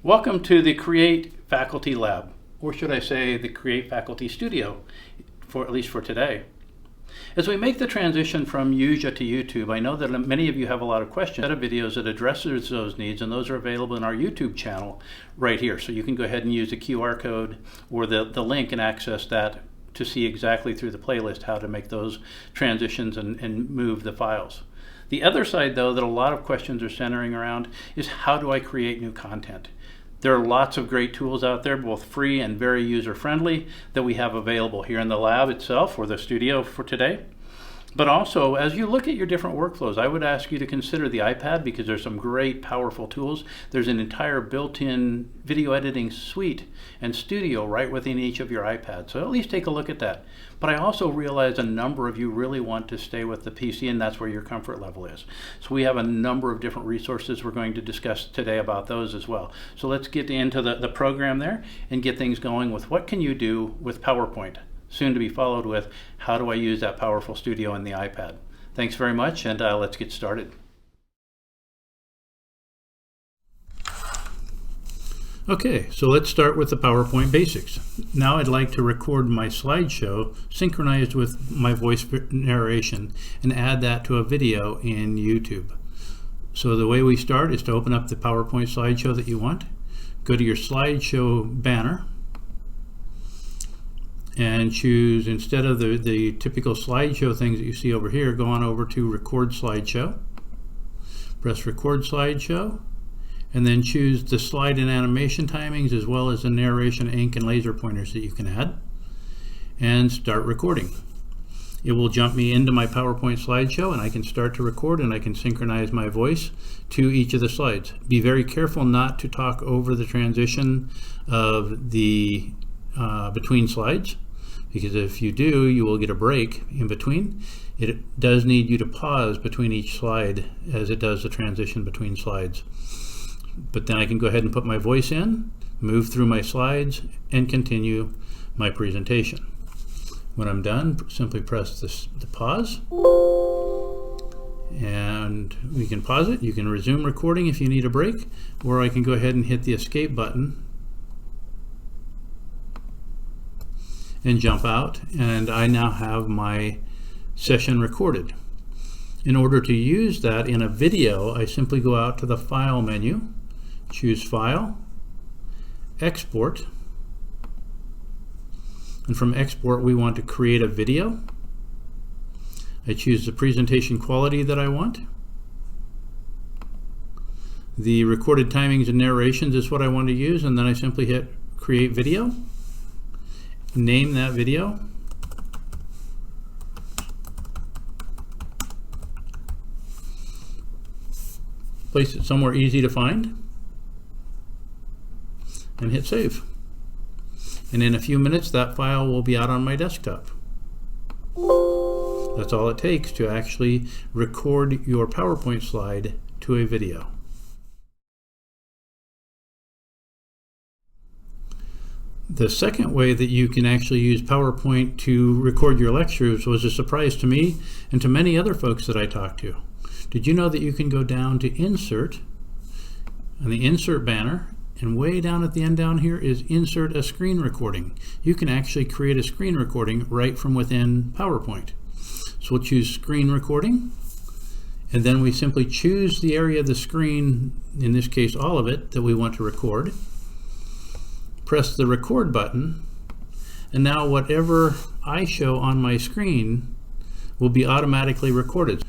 Welcome to the Create Faculty Lab, or should I say the Create Faculty Studio, at least for today. As we make the transition from Yuja to YouTube, I know that many of you have a lot of questions. A set of videos that addresses those needs, and those are available in our YouTube channel right here. So you can go ahead and use the QR code or the link and access that to see exactly through the playlist how to make those transitions and move the files. The other side, though, that a lot of questions are centering around is how do I create new content? There are lots of great tools out there, both free and very user-friendly, that we have available here in the lab itself or the studio for today. But also, as you look at your different workflows, I would ask you to consider the iPad because there's some great, powerful tools. There's an entire built-in video editing suite and studio right within each of your iPads. So at least take a look at that. But I also realize a number of you really want to stay with the PC, and that's where your comfort level is. So we have a number of different resources we're going to discuss today about those as well. So let's get into the program there and get things going with what can you do with PowerPoint. Soon to be followed with how do I use that powerful studio in the iPad. Thanks very much, and let's get started. Okay, so let's start with the PowerPoint basics. Now I'd like to record my slideshow synchronized with my voice narration and add that to a video in YouTube. So the way we start is to open up the PowerPoint slideshow that you want. Go to your slideshow banner and choose, instead of the typical slideshow things that you see over here, go on over to Record Slideshow. Press Record Slideshow, and then choose the slide and animation timings as well as the narration, ink, and laser pointers that you can add, and start recording. It will jump me into my PowerPoint slideshow, and I can start to record, and I can synchronize my voice to each of the slides. Be very careful not to talk over the transition of the between slides, because if you do, you will get a break in between. It does need you to pause between each slide as it does the transition between slides. But then I can go ahead and put my voice in, move through my slides, and continue my presentation. When I'm done, simply press the pause, and we can pause it. You can resume recording if you need a break, or I can go ahead and hit the escape button and jump out, and I now have my session recorded. In order to use that in a video, I simply go out to the File menu, choose File, Export, and from Export we want to create a video. I choose the presentation quality that I want. The recorded timings and narrations is what I want to use, and then I simply hit Create Video. Name that video. Place it somewhere easy to find and hit save. And in a few minutes that file will be out on my desktop. That's all it takes to actually record your PowerPoint slide to a video. The second way that you can actually use PowerPoint to record your lectures was a surprise to me and to many other folks that I talked to. Did you know that you can go down to Insert, on the Insert banner, and way down at the end down here is Insert a Screen Recording. You can actually create a screen recording right from within PowerPoint. So we'll choose Screen Recording, and then we simply choose the area of the screen, in this case all of it, that we want to record. Press the record button, and now whatever I show on my screen will be automatically recorded.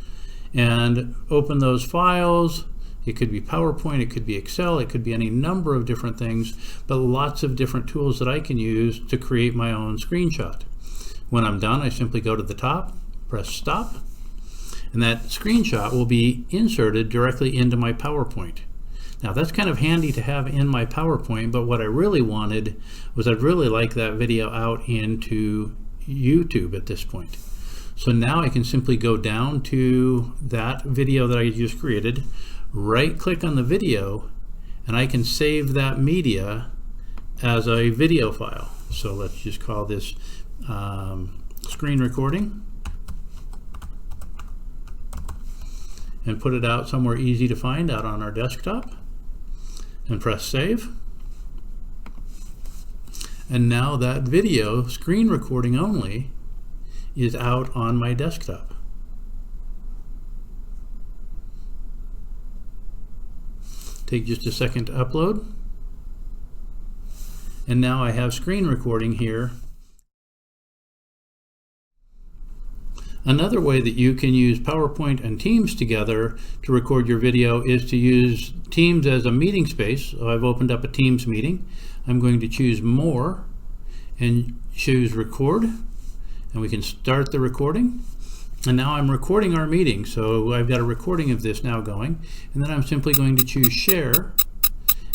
And open those files. It could be PowerPoint, it could be Excel, it could be any number of different things, but lots of different tools that I can use to create my own screenshot. When I'm done, I simply go to the top, press stop, and that screenshot will be inserted directly into my PowerPoint. Now that's kind of handy to have in my PowerPoint, but what I really wanted was I'd really like that video out into YouTube at this point. So now I can simply go down to that video that I just created, right click on the video, and I can save that media as a video file. So let's just call this screen recording and put it out somewhere easy to find out on our desktop. and press save. And now that video, screen recording only, is out on my desktop. Take just a second to upload. And now I have screen recording here. Another way that you can use PowerPoint and Teams together to record your video is to use Teams as a meeting space. So I've opened up a Teams meeting. I'm going to choose More and choose Record, and we can start the recording. And now I'm recording our meeting, so I've got a recording of this now going. And then I'm simply going to choose Share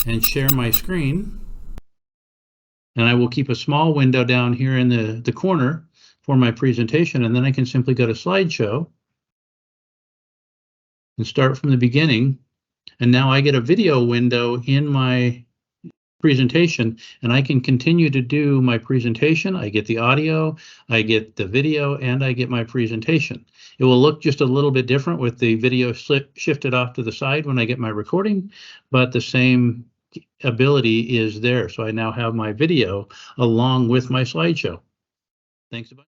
and share my screen. And I will keep a small window down here in the corner for my presentation, and then I can simply go to Slideshow and start from the beginning. And now I get a video window in my presentation, and I can continue to do my presentation. I get the audio, I get the video, and I get my presentation. It will look just a little bit different with the video shifted off to the side when I get my recording, but the same ability is there. So I now have my video along with my slideshow. Thanks a bunch.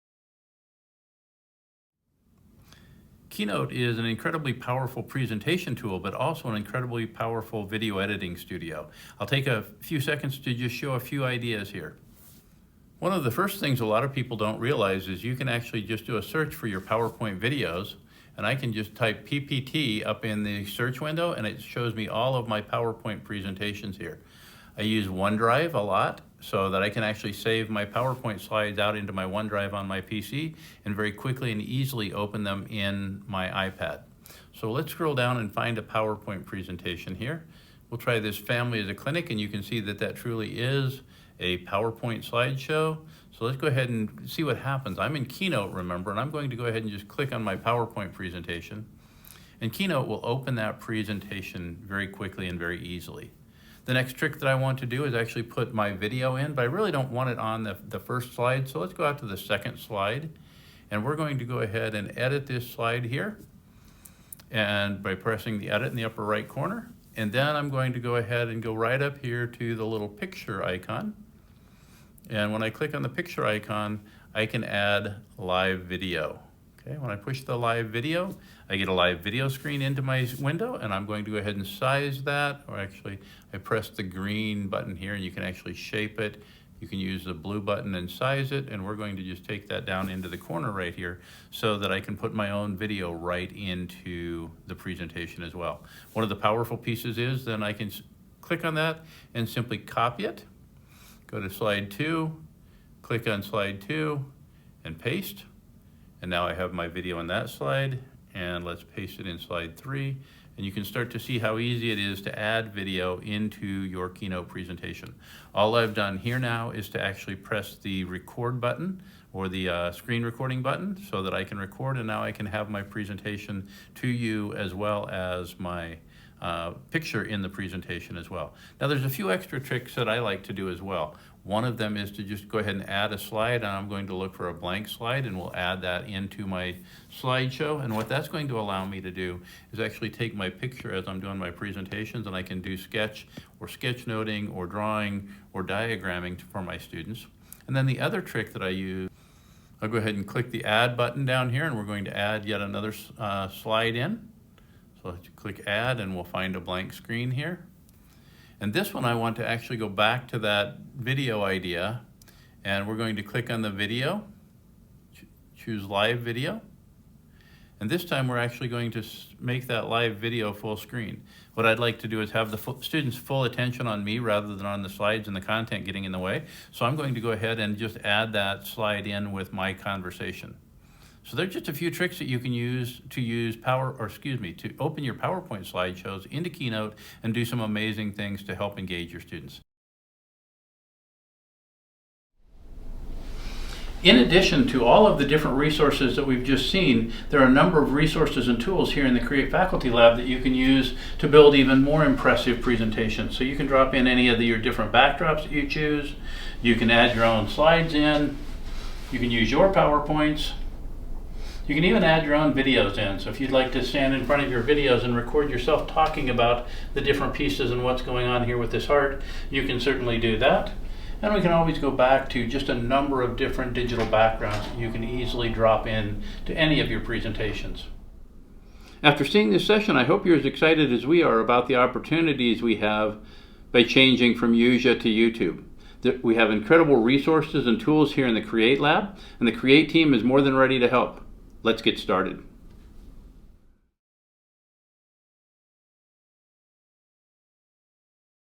Keynote is an incredibly powerful presentation tool, but also an incredibly powerful video editing studio. I'll take a few seconds to just show a few ideas here. One of the first things a lot of people don't realize is you can actually just do a search for your PowerPoint videos, and I can just type PPT up in the search window, and it shows me all of my PowerPoint presentations here. I use OneDrive a lot so that I can actually save my PowerPoint slides out into my OneDrive on my PC and very quickly and easily open them in my iPad. So let's scroll down and find a PowerPoint presentation here. We'll try this Family as a Clinic, and you can see that that truly is a PowerPoint slideshow. So let's go ahead and see what happens. I'm in Keynote, remember, and I'm going to go ahead and just click on my PowerPoint presentation. And Keynote will open that presentation very quickly and very easily. The next trick that I want to do is actually put my video in, but I really don't want it on the first slide. So let's go out to the second slide, and we're going to go ahead and edit this slide here, and by pressing the edit in the upper right corner. And then I'm going to go ahead and go right up here to the little picture icon. And when I click on the picture icon, I can add live video. Okay, when I push the live video, I get a live video screen into my window, and I'm going to go ahead and size that, or actually I press the green button here and you can actually shape it. You can use the blue button and size it, and we're going to just take that down into the corner right here so that I can put my own video right into the presentation as well. One of the powerful pieces is then I can click on that and simply copy it, go to slide 2, click on slide 2 and paste. And now I have my video on that slide, and let's paste it in slide 3. And you can start to see how easy it is to add video into your Keynote presentation. All I've done here now is to actually press the record button or the screen recording button so that I can record, and now I can have my presentation to you as well as my picture in the presentation as well. Now there's a few extra tricks that I like to do as well. One of them is to just go ahead and add a slide, and I'm going to look for a blank slide, and we'll add that into my slideshow. And what that's going to allow me to do is actually take my picture as I'm doing my presentations, and I can do sketch or sketchnoting or drawing or diagramming for my students. And then the other trick that I use, I'll go ahead and click the add button down here, and we're going to add yet another slide in. So let's click add, and we'll find a blank screen here. And this one I want to actually go back to that video idea, and we're going to click on the video, choose live video. And this time we're actually going to make that live video full screen. What I'd like to do is have the students' full attention on me rather than on the slides and the content getting in the way. So I'm going to go ahead and just add that slide in with my conversation. So there's just a few tricks that you can use to to open your PowerPoint slideshows into Keynote and do some amazing things to help engage your students. In addition to all of the different resources that we've just seen, there are a number of resources and tools here in the Create Faculty Lab that you can use to build even more impressive presentations. So you can drop in any of your different backdrops that you choose. You can add your own slides in. You can use your PowerPoints. You can even add your own videos in. So if you'd like to stand in front of your videos and record yourself talking about the different pieces and what's going on here with this heart, you can certainly do that. And we can always go back to just a number of different digital backgrounds that you can easily drop in to any of your presentations. After seeing this session, I hope you're as excited as we are about the opportunities we have by changing from Yuja to YouTube. We have incredible resources and tools here in the Create Lab, and the Create team is more than ready to help. Let's get started.